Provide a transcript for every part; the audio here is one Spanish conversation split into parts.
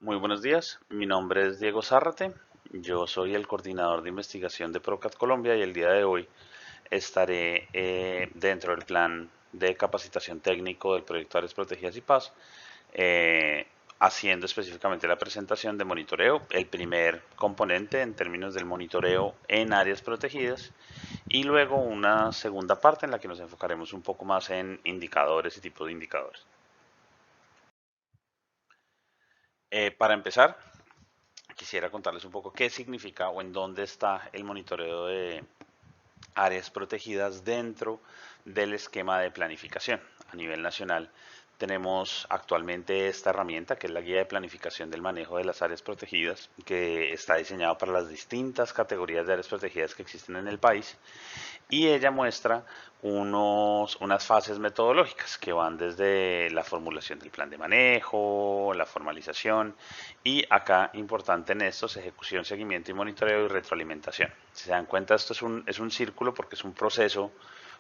Muy buenos días, mi nombre es Diego Zárrate, yo soy el coordinador de investigación de Procat Colombia y el día de hoy estaré dentro del plan de capacitación técnico del proyecto Áreas Protegidas y Paz, eh, haciendo específicamente la presentación de monitoreo, el primer componente en términos del monitoreo en áreas protegidas, y luego una segunda parte en la que nos enfocaremos un poco más en indicadores y tipos de indicadores. Para empezar, quisiera contarles un poco qué significa o en dónde está el monitoreo de áreas protegidas dentro del esquema de planificación. A nivel nacional tenemos actualmente esta herramienta que es la guía de planificación del manejo de las áreas protegidas, que está diseñada para las distintas categorías de áreas protegidas que existen en el país, y ella muestra unas fases metodológicas que van desde la formulación del plan de manejo, la formalización y acá importante en esto es ejecución, seguimiento y monitoreo y retroalimentación. Si se dan cuenta, esto es un círculo porque es un proceso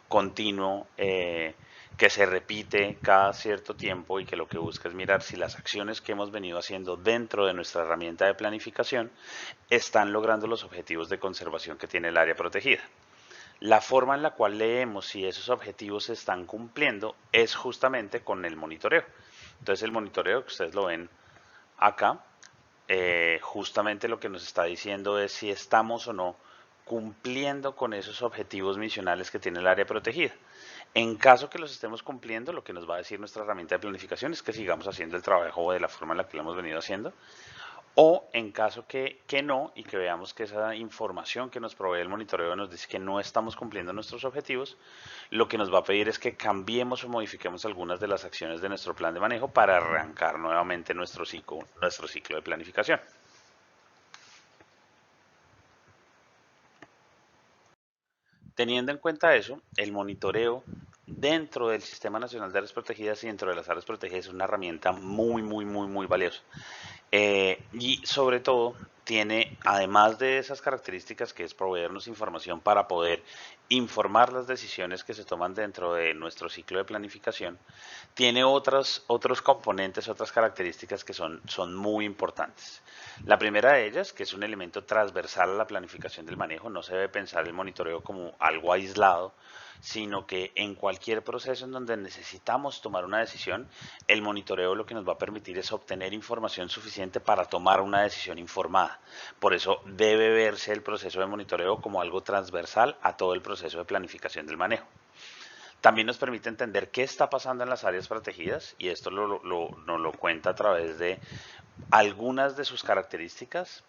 continuo que se repite cada cierto tiempo y que lo que busca es mirar si las acciones que hemos venido haciendo dentro de nuestra herramienta de planificación están logrando los objetivos de conservación que tiene el área protegida. La forma en la cual leemos si esos objetivos se están cumpliendo es justamente con el monitoreo. Entonces el monitoreo, que ustedes lo ven acá, justamente lo que nos está diciendo es si estamos o no cumpliendo con esos objetivos misionales que tiene el área protegida. En caso que los estemos cumpliendo, lo que nos va a decir nuestra herramienta de planificación es que sigamos haciendo el trabajo de la forma en la que lo hemos venido haciendo, o en caso que no y que veamos que esa información que nos provee el monitoreo nos dice que no estamos cumpliendo nuestros objetivos, lo que nos va a pedir es que cambiemos o modifiquemos algunas de las acciones de nuestro plan de manejo para arrancar nuevamente nuestro ciclo de planificación. Teniendo en cuenta eso, el monitoreo dentro del Sistema Nacional de Áreas Protegidas y dentro de las áreas protegidas es una herramienta muy valiosa. Y sobre todo tiene, además de esas características que es proveernos información para poder informar las decisiones que se toman dentro de nuestro ciclo de planificación, tiene otros componentes, otras características que son muy importantes. La primera de ellas, que es un elemento transversal a la planificación del manejo, no se debe pensar el monitoreo como algo aislado, sino que en cualquier proceso en donde necesitamos tomar una decisión, el monitoreo lo que nos va a permitir es obtener información suficiente para tomar una decisión informada. Por eso debe verse el proceso de monitoreo como algo transversal a todo el proceso de planificación del manejo. También nos permite entender qué está pasando en las áreas protegidas y esto nos lo cuenta a través de algunas de sus características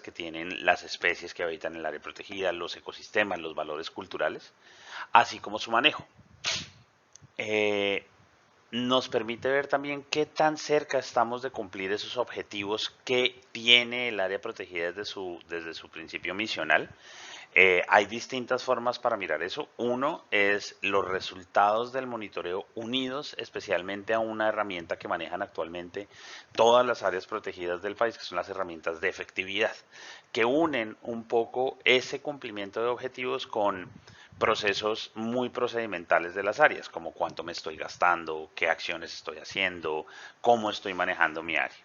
que tienen las especies que habitan en el área protegida, los ecosistemas, los valores culturales, así como su manejo. Eh, Nos permite ver también qué tan cerca estamos de cumplir esos objetivos que tiene el área protegida desde su principio misional. Hay distintas formas para mirar eso. Uno es los resultados del monitoreo unidos especialmente a una herramienta que manejan actualmente todas las áreas protegidas del país, que son las herramientas de efectividad, que unen un poco ese cumplimiento de objetivos con procesos muy procedimentales de las áreas, como cuánto me estoy gastando, qué acciones estoy haciendo, cómo estoy manejando mi área.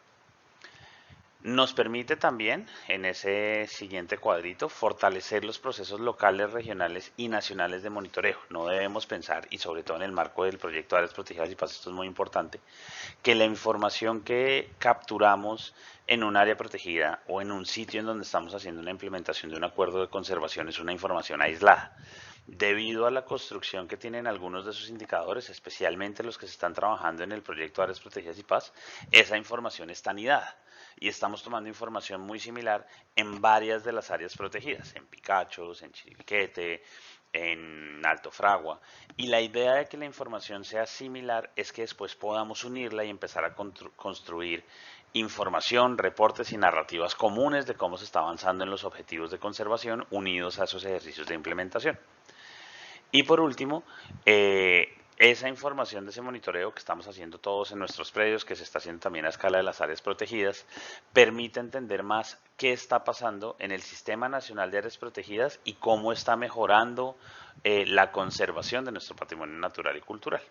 Nos permite también, en ese siguiente cuadrito, fortalecer los procesos locales, regionales y nacionales de monitoreo. No debemos pensar, y sobre todo en el marco del proyecto de Áreas Protegidas y Paz, esto es muy importante, que la información que capturamos en un área protegida o en un sitio en donde estamos haciendo una implementación de un acuerdo de conservación es una información aislada. Debido a la construcción que tienen algunos de sus indicadores, especialmente los que se están trabajando en el proyecto Áreas Protegidas y Paz, esa información está anidada y estamos tomando información muy similar en varias de las áreas protegidas, en Picachos, en Chiribiquete, en Alto Fragua. Y la idea de que la información sea similar es que después podamos unirla y empezar a construir información, reportes y narrativas comunes de cómo se está avanzando en los objetivos de conservación unidos a esos ejercicios de implementación. Y por último, esa información de ese monitoreo que estamos haciendo todos en nuestros predios, que se está haciendo también a escala de las áreas protegidas, permite entender más qué está pasando en el Sistema Nacional de Áreas Protegidas y cómo está mejorando la conservación de nuestro patrimonio natural y cultural.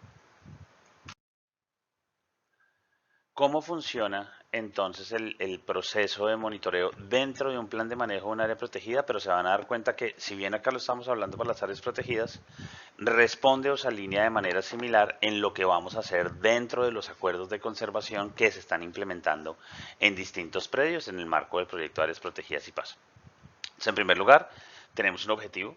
¿Cómo funciona entonces el proceso de monitoreo dentro de un plan de manejo de un área protegida, pero se van a dar cuenta que si bien acá lo estamos hablando para las áreas protegidas, responde o se alinea de manera similar en lo que vamos a hacer dentro de los acuerdos de conservación que se están implementando en distintos predios en el marco del proyecto de áreas protegidas y paz. Entonces, en primer lugar, tenemos un objetivo.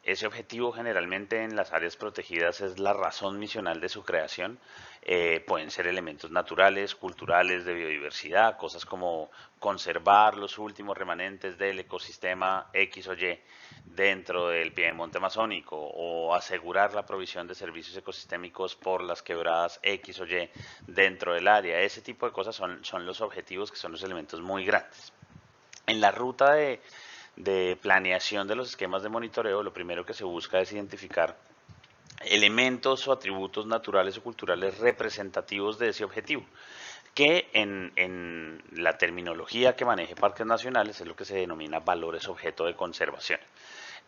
Ese objetivo generalmente en las áreas protegidas es la razón misional de su creación. Pueden ser elementos naturales, culturales, de biodiversidad, cosas como conservar los últimos remanentes del ecosistema X o Y dentro del piedemonte amazónico o asegurar la provisión de servicios ecosistémicos por las quebradas X o Y dentro del área. Ese tipo de cosas son los objetivos, que son los elementos muy grandes. En la ruta de planeación de los esquemas de monitoreo, lo primero que se busca es identificar elementos o atributos naturales o culturales representativos de ese objetivo, que en la terminología que maneje parques nacionales es lo que se denomina valores objeto de conservación.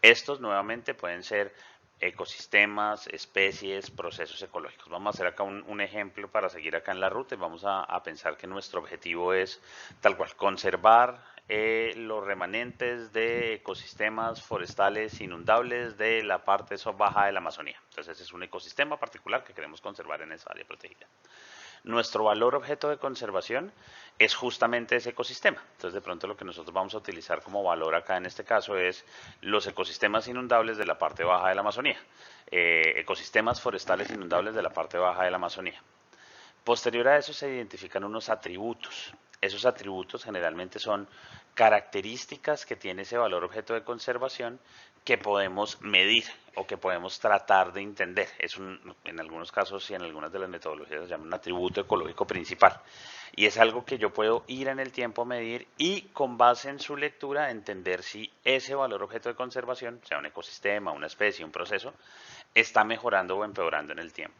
Estos nuevamente pueden ser ecosistemas, especies, procesos ecológicos. Vamos a hacer acá un ejemplo para seguir acá en la ruta y vamos a pensar que nuestro objetivo es tal cual, conservar los remanentes de ecosistemas forestales inundables de la parte baja de la Amazonía. Entonces ese es un ecosistema particular que queremos conservar en esa área protegida. Nuestro valor objeto de conservación es justamente ese ecosistema. Entonces, de pronto lo que nosotros vamos a utilizar como valor acá en este caso es los ecosistemas inundables de la parte baja de la Amazonía, ecosistemas forestales inundables de la parte baja de la Amazonía. Posterior a eso se identifican unos atributos. Esos atributos generalmente son características que tiene ese valor objeto de conservación que podemos medir o que podemos tratar de entender. En algunos casos y en algunas de las metodologías se llama un atributo ecológico principal. Y es algo que yo puedo ir en el tiempo a medir y con base en su lectura entender si ese valor objeto de conservación, sea un ecosistema, una especie, un proceso, está mejorando o empeorando en el tiempo.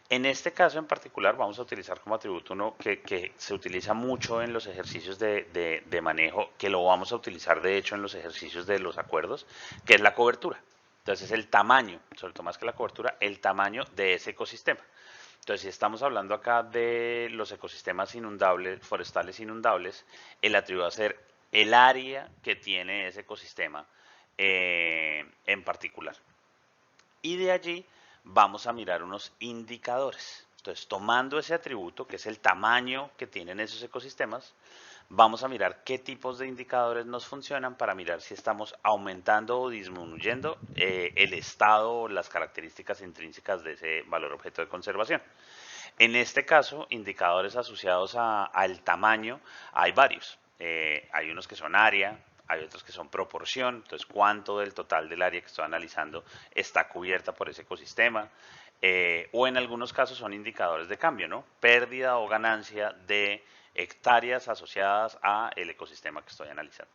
En este caso en particular vamos a utilizar como atributo uno que se utiliza mucho en los ejercicios de manejo, que lo vamos a utilizar de hecho en los ejercicios de los acuerdos, que es la cobertura. Entonces el tamaño, sobre todo más que la cobertura, el tamaño de ese ecosistema. Entonces, si estamos hablando acá de los ecosistemas inundables, forestales inundables, el atributo va a ser el área que tiene ese ecosistema en particular. Y de allí vamos a mirar unos indicadores. Entonces, tomando ese atributo, que es el tamaño que tienen esos ecosistemas, vamos a mirar qué tipos de indicadores nos funcionan para mirar si estamos aumentando o disminuyendo el estado o las características intrínsecas de ese valor objeto de conservación. En este caso, indicadores asociados al tamaño, hay varios. Hay unos que son área, hay otros que son proporción, entonces cuánto del total del área que estoy analizando está cubierta por ese ecosistema, o en algunos casos son indicadores de cambio, ¿no? Pérdida o ganancia de hectáreas asociadas a el ecosistema que estoy analizando.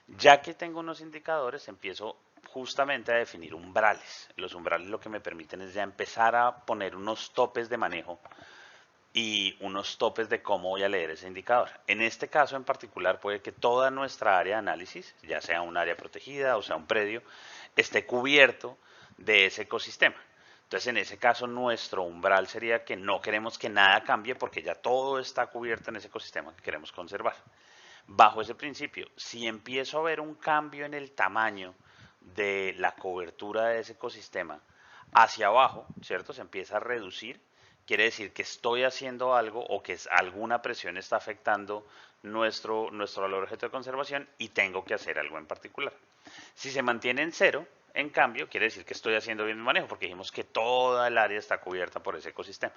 Ya que tengo unos indicadores, empiezo justamente a definir umbrales. Los umbrales lo que me permiten es ya empezar a poner unos topes de manejo y unos topes de cómo voy a leer ese indicador. En este caso en particular puede que toda nuestra área de análisis, ya sea un área protegida o sea un predio, esté cubierto de ese ecosistema. Entonces en ese caso nuestro umbral sería que no queremos que nada cambie porque ya todo está cubierto en ese ecosistema que queremos conservar. Bajo ese principio, si empiezo a ver un cambio en el tamaño de la cobertura de ese ecosistema hacia abajo, ¿cierto? Se empieza a reducir, quiere decir que estoy haciendo algo o que alguna presión está afectando nuestro valor objeto de conservación y tengo que hacer algo en particular. Si se mantiene en cero, en cambio, quiere decir que estoy haciendo bien mi manejo, porque dijimos que toda el área está cubierta por ese ecosistema.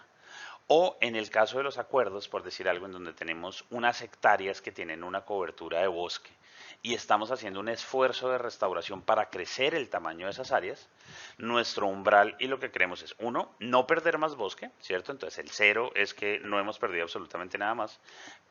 O en el caso de los acuerdos, por decir algo, en donde tenemos unas hectáreas que tienen una cobertura de bosque y estamos haciendo un esfuerzo de restauración para crecer el tamaño de esas áreas, nuestro umbral y lo que queremos es, uno, no perder más bosque, ¿cierto? Entonces el cero es que no hemos perdido absolutamente nada más,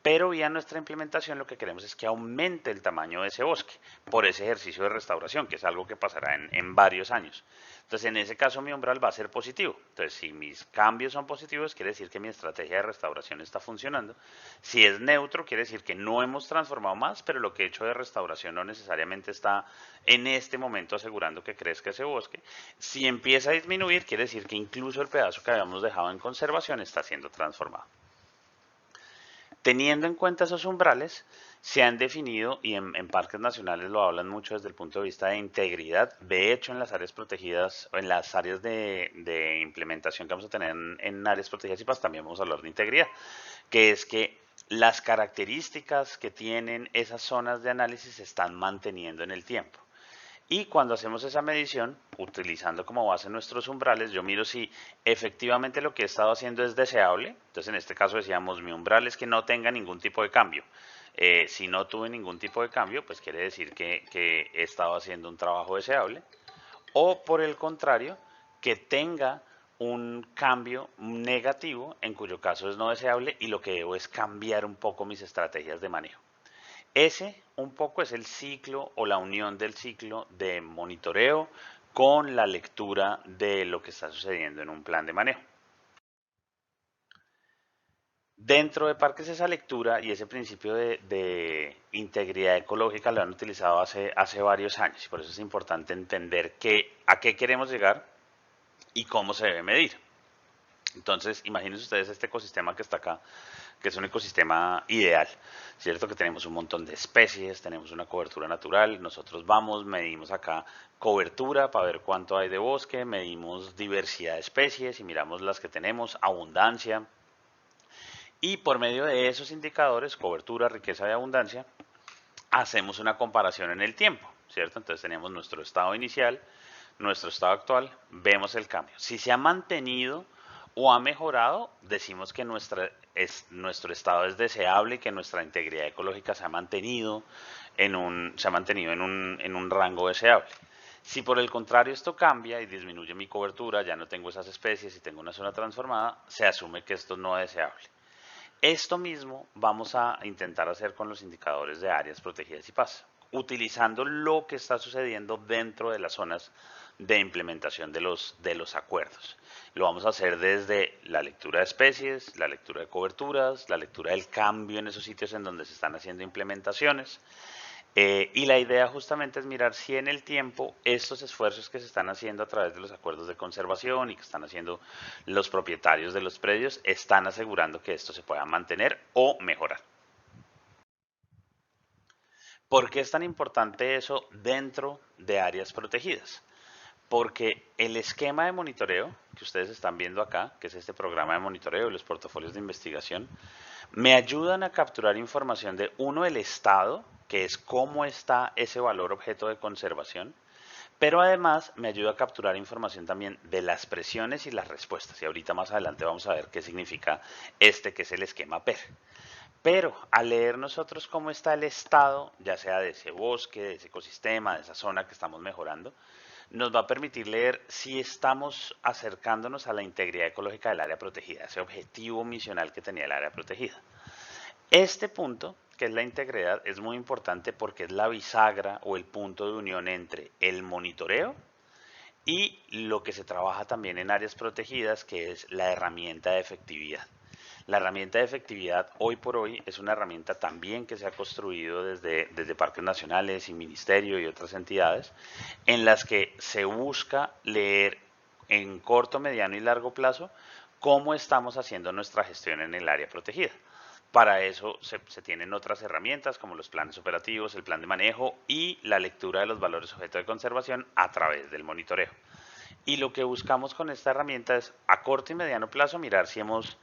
pero vía nuestra implementación lo que queremos es que aumente el tamaño de ese bosque por ese ejercicio de restauración, que es algo que pasará en varios años. Entonces, en ese caso mi umbral va a ser positivo. Entonces, si mis cambios son positivos, quiere decir que mi estrategia de restauración está funcionando. Si es neutro, quiere decir que no hemos transformado más, pero lo que he hecho de restauración no necesariamente está en este momento asegurando que crezca ese bosque. Si empieza a disminuir, quiere decir que incluso el pedazo que habíamos dejado en conservación está siendo transformado. Teniendo en cuenta esos umbrales, se han definido, y en parques nacionales lo hablan mucho desde el punto de vista de integridad. De hecho, en las áreas protegidas, o en las áreas de implementación que vamos a tener en áreas protegidas y paz, también vamos a hablar de integridad, que es que las características que tienen esas zonas de análisis se están manteniendo en el tiempo. Y cuando hacemos esa medición, utilizando como base nuestros umbrales, yo miro si efectivamente lo que he estado haciendo es deseable. Entonces, en este caso decíamos, mi umbral es que no tenga ningún tipo de cambio. Si no tuve ningún tipo de cambio, pues quiere decir que he estado haciendo un trabajo deseable. O por el contrario, que tenga un cambio negativo, en cuyo caso es no deseable y lo que debo es cambiar un poco mis estrategias de manejo. Ese un poco es el ciclo o la unión del ciclo de monitoreo con la lectura de lo que está sucediendo en un plan de manejo. Dentro de parques esa lectura y ese principio de integridad ecológica lo han utilizado hace varios años y por eso es importante entender a qué queremos llegar y cómo se debe medir. Entonces, imagínense ustedes este ecosistema que está acá, que es un ecosistema ideal, ¿cierto? Que tenemos un montón de especies, tenemos una cobertura natural, nosotros vamos, medimos acá cobertura para ver cuánto hay de bosque, medimos diversidad de especies y miramos las que tenemos, abundancia, y por medio de esos indicadores, cobertura, riqueza y abundancia, hacemos una comparación en el tiempo, ¿cierto? Entonces tenemos nuestro estado inicial, nuestro estado actual, vemos el cambio. Si se ha mantenido o ha mejorado, decimos que nuestro estado es deseable y que nuestra integridad ecológica se ha mantenido en un rango deseable. Si por el contrario esto cambia y disminuye mi cobertura, ya no tengo esas especies y tengo una zona transformada, se asume que esto no es deseable. Esto mismo vamos a intentar hacer con los indicadores de áreas protegidas y paz, utilizando lo que está sucediendo dentro de las zonas de implementación de los acuerdos. Lo vamos a hacer desde la lectura de especies, la lectura de coberturas, la lectura del cambio en esos sitios en donde se están haciendo implementaciones, y la idea justamente es mirar si en el tiempo estos esfuerzos que se están haciendo a través de los acuerdos de conservación y que están haciendo los propietarios de los predios están asegurando que esto se pueda mantener o mejorar. ¿Por qué es tan importante eso dentro de áreas protegidas? Porque el esquema de monitoreo que ustedes están viendo acá, que es este programa de monitoreo y los portafolios de investigación, me ayudan a capturar información de uno, el estado, que es cómo está ese valor objeto de conservación, pero además me ayuda a capturar información también de las presiones y las respuestas. Y ahorita más adelante vamos a ver qué significa este que es el esquema PER. Pero al leer nosotros cómo está el estado, ya sea de ese bosque, de ese ecosistema, de esa zona que estamos mejorando, nos va a permitir leer si estamos acercándonos a la integridad ecológica del área protegida, ese objetivo misional que tenía el área protegida. Este punto, que es la integridad, es muy importante porque es la bisagra o el punto de unión entre el monitoreo y lo que se trabaja también en áreas protegidas, que es la herramienta de efectividad. La herramienta de efectividad hoy por hoy es una herramienta también que se ha construido desde parques nacionales y ministerio y otras entidades, en las que se busca leer en corto, mediano y largo plazo cómo estamos haciendo nuestra gestión en el área protegida. Para eso se tienen otras herramientas como los planes operativos, el plan de manejo y la lectura de los valores objeto de conservación a través del monitoreo. Y lo que buscamos con esta herramienta es a corto y mediano plazo mirar si hemos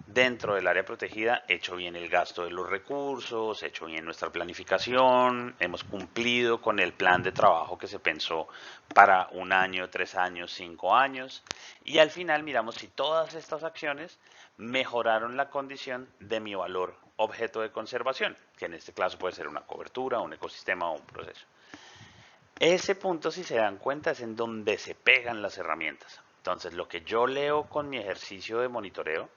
dentro del área protegida hecho bien el gasto de los recursos, hecho bien nuestra planificación, hemos cumplido con el plan de trabajo que se pensó para un año, 3 años, 5 años. Y al final miramos si todas estas acciones mejoraron la condición de mi valor objeto de conservación, que en este caso puede ser una cobertura, un ecosistema o un proceso. Ese punto, si se dan cuenta, es en donde se pegan las herramientas. Entonces, lo que yo leo con mi ejercicio de monitoreo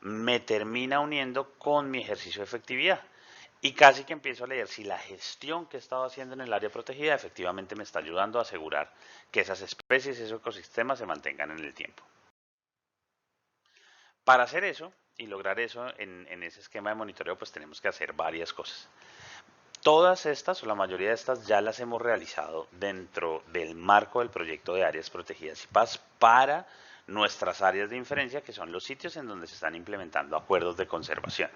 me termina uniendo con mi ejercicio de efectividad. Y casi que empiezo a leer si la gestión que he estado haciendo en el área protegida efectivamente me está ayudando a asegurar que esas especies y esos ecosistemas se mantengan en el tiempo. Para hacer eso y lograr eso en ese esquema de monitoreo, pues tenemos que hacer varias cosas. Todas estas, o la mayoría de estas, ya las hemos realizado dentro del marco del proyecto de áreas protegidas y paz para nuestras áreas de inferencia, que son los sitios en donde se están implementando acuerdos de conservación.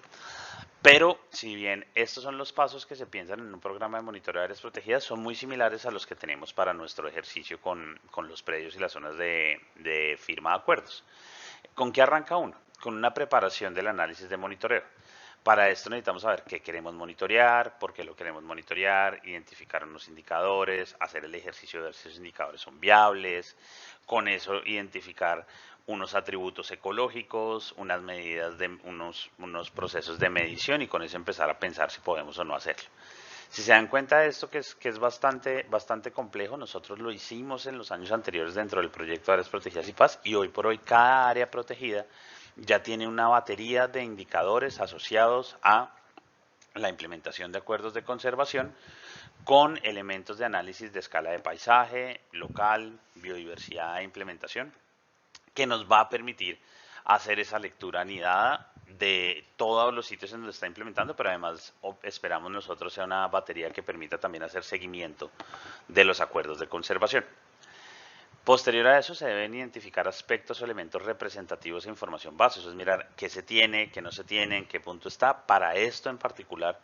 Pero si bien estos son los pasos que se piensan en un programa de monitoreo de áreas protegidas, son muy similares a los que tenemos para nuestro ejercicio con los predios y las zonas de firma de acuerdos. ¿Con qué arranca uno? Con una preparación del análisis de monitoreo. Para esto necesitamos saber qué queremos monitorear, por qué lo queremos monitorear, identificar unos indicadores, hacer el ejercicio de ver si esos indicadores son viables, con eso identificar unos atributos ecológicos, unas medidas de unos procesos de medición y con eso empezar a pensar si podemos o no hacerlo. Si se dan cuenta de esto, que es bastante complejo, nosotros lo hicimos en los años anteriores dentro del proyecto de áreas protegidas y paz y hoy por hoy cada área protegida ya tiene una batería de indicadores asociados a la implementación de acuerdos de conservación con elementos de análisis de escala de paisaje, local, biodiversidad e implementación, que nos va a permitir hacer esa lectura anidada de todos los sitios en donde está implementando, pero además esperamos nosotros sea una batería que permita también hacer seguimiento de los acuerdos de conservación. Posterior a eso se deben identificar aspectos o elementos representativos e información base, eso es mirar qué se tiene, qué no se tiene, en qué punto está. Para esto en particular,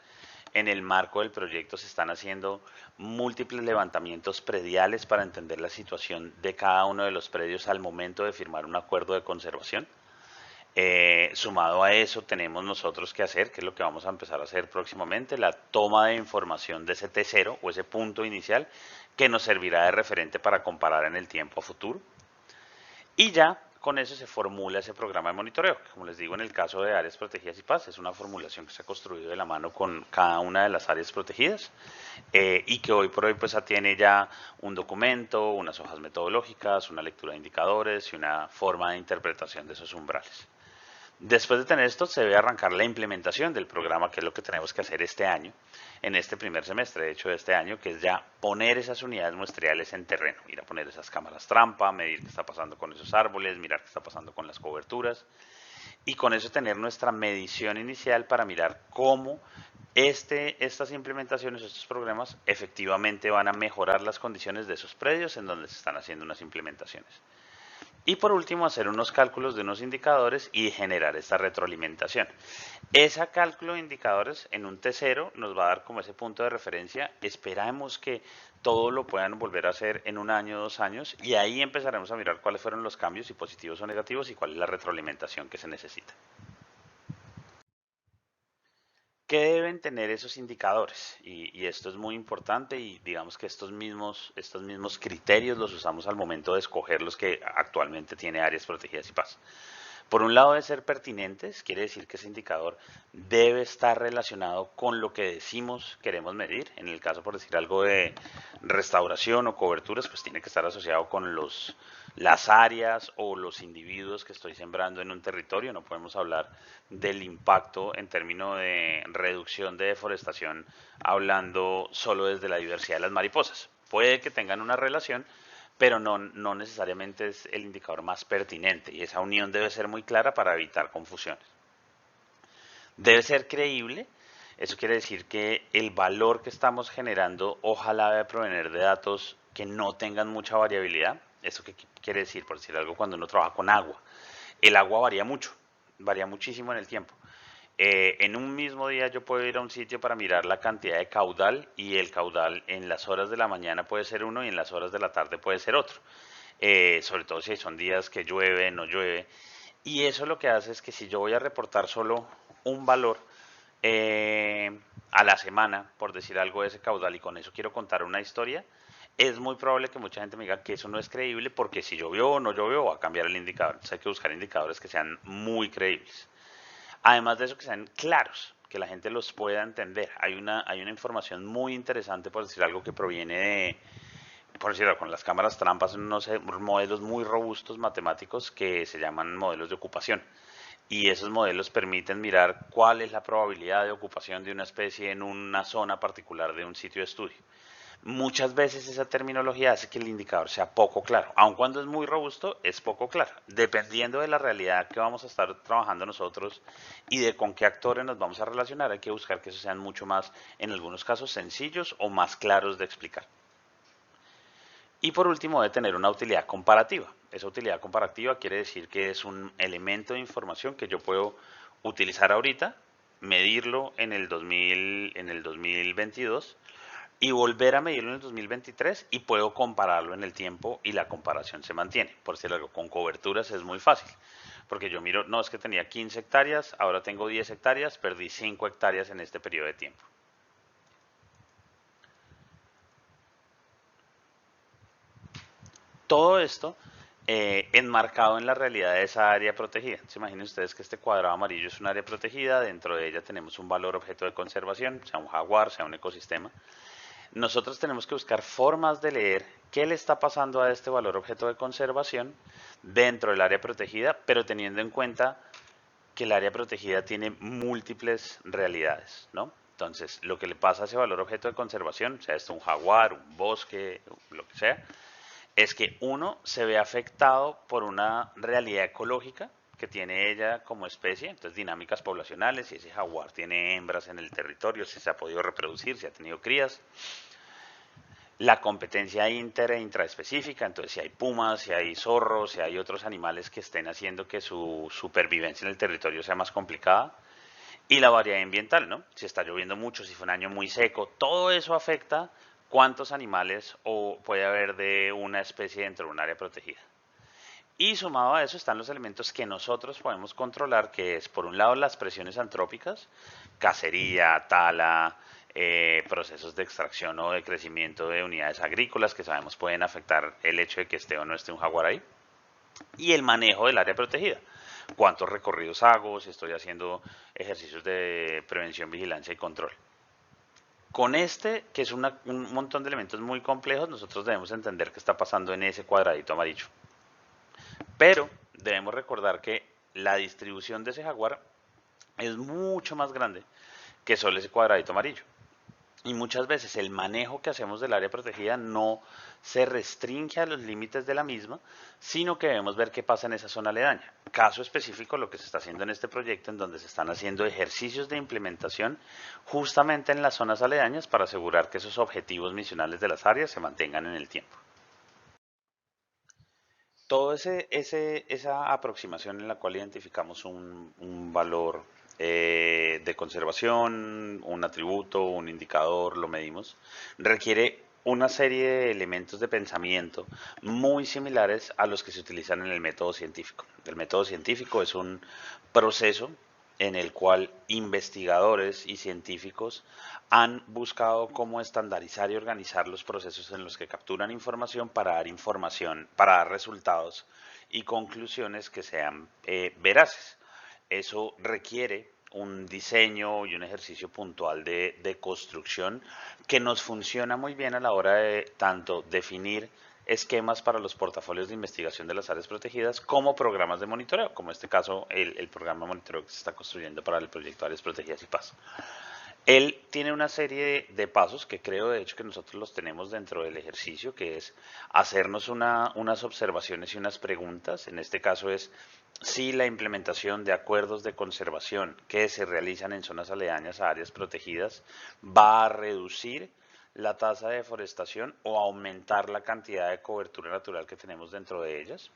en el marco del proyecto se están haciendo múltiples levantamientos prediales para entender la situación de cada uno de los predios al momento de firmar un acuerdo de conservación. Sumado a eso tenemos nosotros que hacer, que es lo que vamos a empezar a hacer próximamente, la toma de información de ese T0 o ese punto inicial que nos servirá de referente para comparar en el tiempo a futuro. Y ya con eso se formula ese programa de monitoreo. Como les digo, en el caso de áreas protegidas y paz, es una formulación que se ha construido de la mano con cada una de las áreas protegidas y que hoy por hoy pues tiene ya un documento, unas hojas metodológicas, una lectura de indicadores y una forma de interpretación de esos umbrales. Después de tener esto, se debe arrancar la implementación del programa, que es lo que tenemos que hacer este año, en este primer semestre, de hecho, de este año, que es ya poner esas unidades muestriales en terreno, ir a poner esas cámaras trampa, medir qué está pasando con esos árboles, mirar qué está pasando con las coberturas, y con eso tener nuestra medición inicial para mirar cómo estas implementaciones, estos programas, efectivamente van a mejorar las condiciones de esos predios en donde se están haciendo unas implementaciones. Y por último, hacer unos cálculos de unos indicadores y generar esta retroalimentación. Ese cálculo de indicadores en un T0 nos va a dar como ese punto de referencia. Esperamos que todo lo puedan volver a hacer en un año, 2 años, y ahí empezaremos a mirar cuáles fueron los cambios, si positivos o negativos, y cuál es la retroalimentación que se necesita. ¿Qué deben tener esos indicadores? Y esto es muy importante y digamos que estos mismos criterios los usamos al momento de escoger los que actualmente tiene áreas protegidas y paz. Por un lado, de ser pertinentes, quiere decir que ese indicador debe estar relacionado con lo que decimos queremos medir. En el caso, por decir algo de restauración o coberturas, pues tiene que estar asociado con las áreas o los individuos que estoy sembrando en un territorio. No podemos hablar del impacto en términos de reducción de deforestación hablando solo desde la diversidad de las mariposas. Puede que tengan una relación, pero no necesariamente es el indicador más pertinente y esa unión debe ser muy clara para evitar confusiones. Debe ser creíble, eso quiere decir que el valor que estamos generando ojalá debe provenir de datos que no tengan mucha variabilidad. ¿Eso qué quiere decir? Por decir algo, cuando uno trabaja con agua. El agua varía mucho, varía muchísimo en el tiempo. En un mismo día yo puedo ir a un sitio para mirar la cantidad de caudal y el caudal en las horas de la mañana puede ser uno y en las horas de la tarde puede ser otro. Sobre todo si son días que llueve, no llueve. Y eso lo que hace es que si yo voy a reportar solo un valor a la semana, por decir algo de ese caudal, y con eso quiero contar una historia, es muy probable que mucha gente me diga que eso no es creíble porque si llovió o no llovió va a cambiar el indicador. Entonces hay que buscar indicadores que sean muy creíbles. Además de eso, que sean claros, que la gente los pueda entender. Hay una información muy interesante, por decir algo, que proviene por decirlo, con las cámaras trampas, unos modelos muy robustos matemáticos que se llaman modelos de ocupación. Y esos modelos permiten mirar cuál es la probabilidad de ocupación de una especie en una zona particular de un sitio de estudio. Muchas veces esa terminología hace que el indicador sea poco claro, aun cuando es muy robusto, es poco claro. Dependiendo de la realidad que vamos a estar trabajando nosotros y de con qué actores nos vamos a relacionar, hay que buscar que esos sean mucho más, en algunos casos, sencillos o más claros de explicar. Y por último, debe tener una utilidad comparativa. Esa utilidad comparativa quiere decir que es un elemento de información que yo puedo utilizar ahorita medirlo en el 2022 y volver a medirlo en el 2023 y puedo compararlo en el tiempo y la comparación se mantiene. Por decirlo algo, con coberturas es muy fácil, porque yo miro, no, es que tenía 15 hectáreas, ahora tengo 10 hectáreas, perdí 5 hectáreas en este periodo de tiempo. Todo esto enmarcado en la realidad de esa área protegida. Se imaginen ustedes que este cuadrado amarillo es un área protegida, dentro de ella tenemos un valor objeto de conservación, sea un jaguar, sea un ecosistema. Nosotros tenemos que buscar formas de leer qué le está pasando a este valor objeto de conservación dentro del área protegida, pero teniendo en cuenta que el área protegida tiene múltiples realidades, ¿no? Entonces, lo que le pasa a ese valor objeto de conservación, sea esto un jaguar, un bosque, lo que sea, es que uno se ve afectado por una realidad ecológica que tiene ella como especie, entonces dinámicas poblacionales, si ese jaguar tiene hembras en el territorio, si se ha podido reproducir, si ha tenido crías, la competencia inter e intraespecífica, entonces si hay pumas, si hay zorros, si hay otros animales que estén haciendo que su supervivencia en el territorio sea más complicada, y la variedad ambiental, ¿no? Si está lloviendo mucho, si fue un año muy seco, todo eso afecta cuántos animales o puede haber de una especie dentro de un área protegida. Y sumado a eso están los elementos que nosotros podemos controlar, que es por un lado las presiones antrópicas, cacería, tala, procesos de extracción o de crecimiento de unidades agrícolas que sabemos pueden afectar el hecho de que esté o no esté un jaguar ahí, y el manejo del área protegida. Cuántos recorridos hago, si estoy haciendo ejercicios de prevención, vigilancia y control. Con este, que es un montón de elementos muy complejos, nosotros debemos entender qué está pasando en ese cuadradito amarillo. Pero debemos recordar que la distribución de ese jaguar es mucho más grande que solo ese cuadradito amarillo. Y muchas veces el manejo que hacemos del área protegida no se restringe a los límites de la misma, sino que debemos ver qué pasa en esa zona aledaña. Caso específico, lo que se está haciendo en este proyecto, en donde se están haciendo ejercicios de implementación justamente en las zonas aledañas para asegurar que esos objetivos misionales de las áreas se mantengan en el tiempo. Todo esa aproximación en la cual identificamos un valor de conservación, un atributo, un indicador, lo medimos, requiere una serie de elementos de pensamiento muy similares a los que se utilizan en el método científico. El método científico es un proceso en el cual investigadores y científicos han buscado cómo estandarizar y organizar los procesos en los que capturan información, para dar resultados y conclusiones que sean veraces. Eso requiere un diseño y un ejercicio puntual de construcción que nos funciona muy bien a la hora de tanto definir esquemas para los portafolios de investigación de las áreas protegidas como programas de monitoreo, como en este caso el programa de monitoreo que se está construyendo para el proyecto Áreas Protegidas y Paz. Él tiene una serie de pasos que creo de hecho que nosotros los tenemos dentro del ejercicio, que es hacernos unas observaciones y unas preguntas. En este caso es si la implementación de acuerdos de conservación que se realizan en zonas aledañas a áreas protegidas va a reducir la tasa de deforestación o aumentar la cantidad de cobertura natural que tenemos dentro de ellas.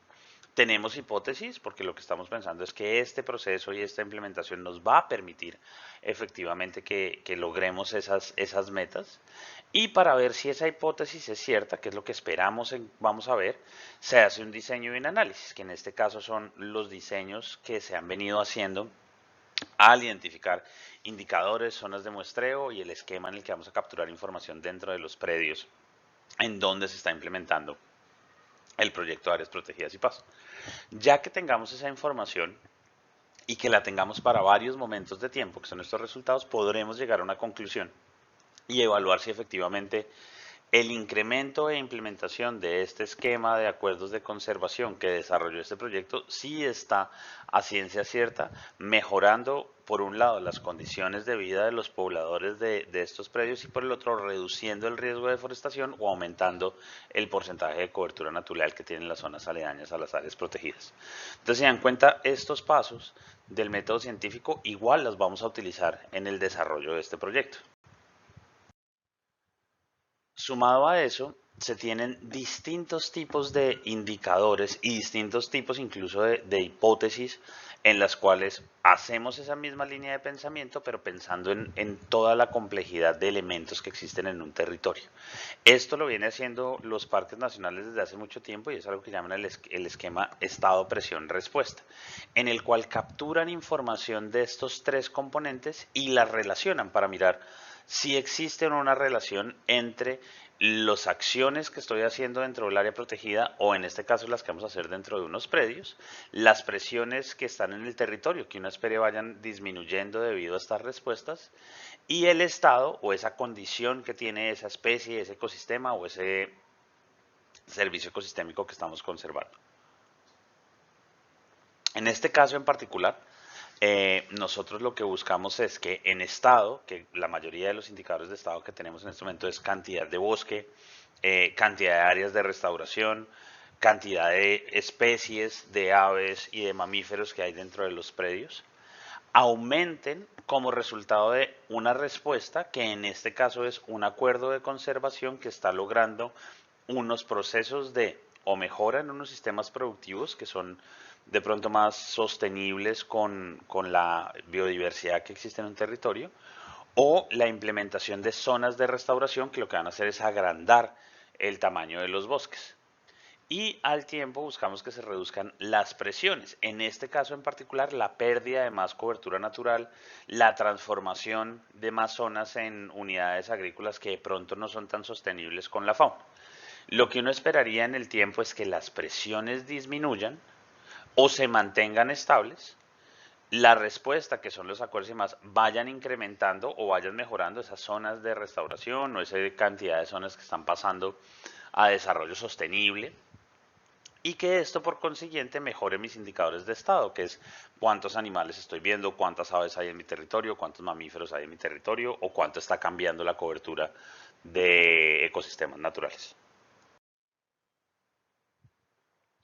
Tenemos hipótesis porque lo que estamos pensando es que este proceso y esta implementación nos va a permitir efectivamente que logremos esas metas. Y para ver si esa hipótesis es cierta, que es lo que esperamos, vamos a ver, se hace un diseño y un análisis, que en este caso son los diseños que se han venido haciendo al identificar indicadores, zonas de muestreo y el esquema en el que vamos a capturar información dentro de los predios en donde se está implementando el proyecto de áreas protegidas y paz. Ya que tengamos esa información y que la tengamos para varios momentos de tiempo, que son estos resultados, podremos llegar a una conclusión y evaluar si efectivamente el incremento e implementación de este esquema de acuerdos de conservación que desarrolló este proyecto sí está a ciencia cierta mejorando, por un lado, las condiciones de vida de los pobladores de estos predios y por el otro, reduciendo el riesgo de deforestación o aumentando el porcentaje de cobertura natural que tienen las zonas aledañas a las áreas protegidas. Entonces, si dan cuenta, estos pasos del método científico igual los vamos a utilizar en el desarrollo de este proyecto. Sumado a eso, se tienen distintos tipos de indicadores y distintos tipos incluso de hipótesis en las cuales hacemos esa misma línea de pensamiento, pero pensando en toda la complejidad de elementos que existen en un territorio. Esto lo viene haciendo los parques nacionales desde hace mucho tiempo y es algo que llaman el esquema estado, presión, respuesta, en el cual capturan información de estos tres componentes y las relacionan para mirar si existe o no una relación entre las acciones que estoy haciendo dentro del área protegida o en este caso las que vamos a hacer dentro de unos predios, las presiones que están en el territorio, que uno espere vayan disminuyendo debido a estas respuestas, y el estado o esa condición que tiene esa especie, ese ecosistema o ese servicio ecosistémico que estamos conservando. En este caso en particular, nosotros lo que buscamos es que en estado, que la mayoría de los indicadores de estado que tenemos en este momento es cantidad de bosque, cantidad de áreas de restauración, cantidad de especies de aves y de mamíferos que hay dentro de los predios, aumenten como resultado de una respuesta que en este caso es un acuerdo de conservación que está logrando unos procesos de o mejora en unos sistemas productivos que son de pronto más sostenibles con la biodiversidad que existe en un territorio, o la implementación de zonas de restauración que lo que van a hacer es agrandar el tamaño de los bosques. Y al tiempo buscamos que se reduzcan las presiones, en este caso en particular la pérdida de más cobertura natural, la transformación de más zonas en unidades agrícolas que de pronto no son tan sostenibles con la fauna. Lo que uno esperaría en el tiempo es que las presiones disminuyan o se mantengan estables, la respuesta, que son los acuerdos y más, vayan incrementando o vayan mejorando esas zonas de restauración o esa cantidad de zonas que están pasando a desarrollo sostenible, y que esto por consiguiente mejore mis indicadores de estado, que es cuántos animales estoy viendo, cuántas aves hay en mi territorio, cuántos mamíferos hay en mi territorio o cuánto está cambiando la cobertura de ecosistemas naturales.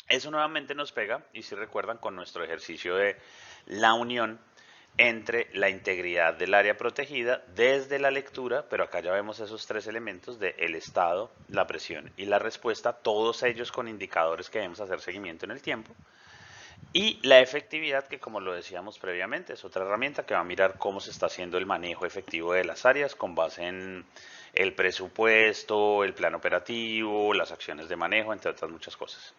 Eso nuevamente nos pega, y si recuerdan, con nuestro ejercicio de la unión entre la integridad del área protegida desde la lectura, pero acá ya vemos esos tres elementos de el estado, la presión y la respuesta, todos ellos con indicadores que debemos hacer seguimiento en el tiempo, y la efectividad, que como lo decíamos previamente, es otra herramienta que va a mirar cómo se está haciendo el manejo efectivo de las áreas con base en el presupuesto, el plan operativo, las acciones de manejo, entre otras muchas cosas.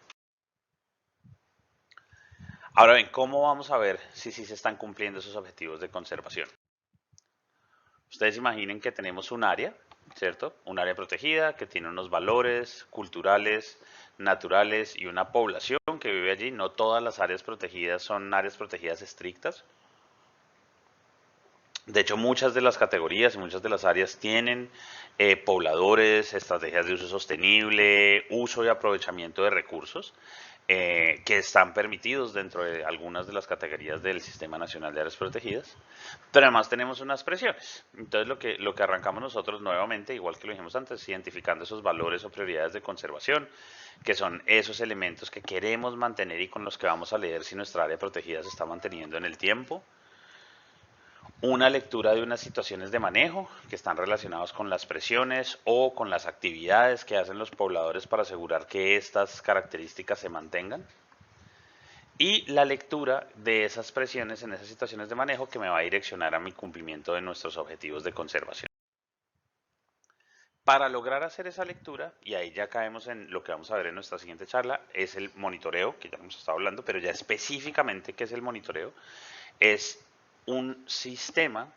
Ahora bien, ¿cómo vamos a ver si sí se están cumpliendo esos objetivos de conservación? Ustedes imaginen que tenemos un área, ¿cierto? Un área protegida que tiene unos valores culturales, naturales y una población que vive allí. No todas las áreas protegidas son áreas protegidas estrictas. De hecho, muchas de las categorías y muchas de las áreas tienen pobladores, estrategias de uso sostenible, uso y aprovechamiento de recursos que están permitidos dentro de algunas de las categorías del Sistema Nacional de Áreas Protegidas. Pero además tenemos unas presiones. Entonces lo que arrancamos nosotros nuevamente, igual que lo dijimos antes, identificando esos valores o prioridades de conservación, que son esos elementos que queremos mantener y con los que vamos a leer si nuestra área protegida se está manteniendo en el tiempo, una lectura de unas situaciones de manejo que están relacionadas con las presiones o con las actividades que hacen los pobladores para asegurar que estas características se mantengan, y la lectura de esas presiones en esas situaciones de manejo que me va a direccionar a mi cumplimiento de nuestros objetivos de conservación. Para lograr hacer esa lectura, y ahí ya caemos en lo que vamos a ver en nuestra siguiente charla, es el monitoreo, que ya hemos estado hablando, pero ya específicamente qué es el monitoreo, es un sistema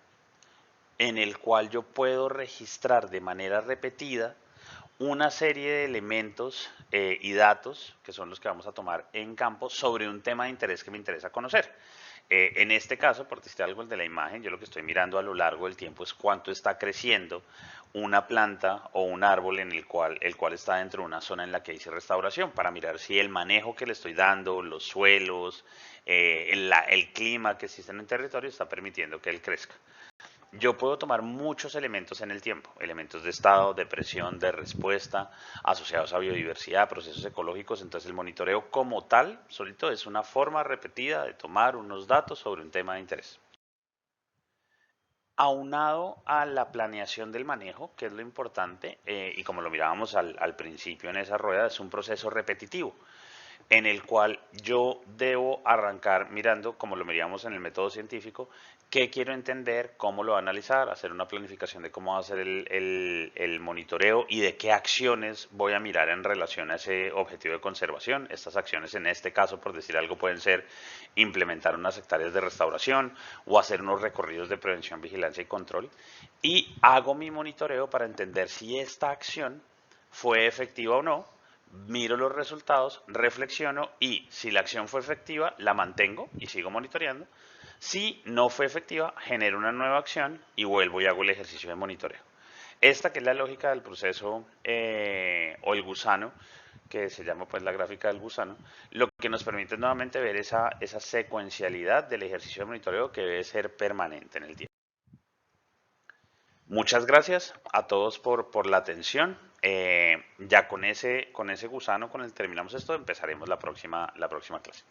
en el cual yo puedo registrar de manera repetida una serie de elementos y datos que son los que vamos a tomar en campo sobre un tema de interés que me interesa conocer. En este caso, por decir algo, el de la imagen, yo lo que estoy mirando a lo largo del tiempo es cuánto está creciendo una planta o un árbol en el cual está dentro de una zona en la que hice restauración, para mirar si el manejo que le estoy dando, los suelos, el clima que existe en el territorio está permitiendo que él crezca. Yo puedo tomar muchos elementos en el tiempo, elementos de estado, de presión, de respuesta, asociados a biodiversidad, procesos ecológicos. Entonces el monitoreo como tal, solito, es una forma repetida de tomar unos datos sobre un tema de interés. Aunado a la planeación del manejo, que es lo importante, y como lo mirábamos al principio en esa rueda, es un proceso repetitivo en el cual yo debo arrancar mirando, como lo mirábamos en el método científico, qué quiero entender, cómo lo voy a analizar, hacer una planificación de cómo va a ser el monitoreo y de qué acciones voy a mirar en relación a ese objetivo de conservación. Estas acciones en este caso, por decir algo, pueden ser implementar unas hectáreas de restauración o hacer unos recorridos de prevención, vigilancia y control. Y hago mi monitoreo para entender si esta acción fue efectiva o no, miro los resultados, reflexiono y si la acción fue efectiva, la mantengo y sigo monitoreando. Si no fue efectiva, genero una nueva acción y vuelvo y hago el ejercicio de monitoreo. Esta que es la lógica del proceso o el gusano, que se llama pues la gráfica del gusano, lo que nos permite nuevamente ver esa secuencialidad del ejercicio de monitoreo que debe ser permanente en el tiempo. Muchas gracias a todos por la atención. Ya con ese gusano, con el terminamos esto, empezaremos la próxima clase.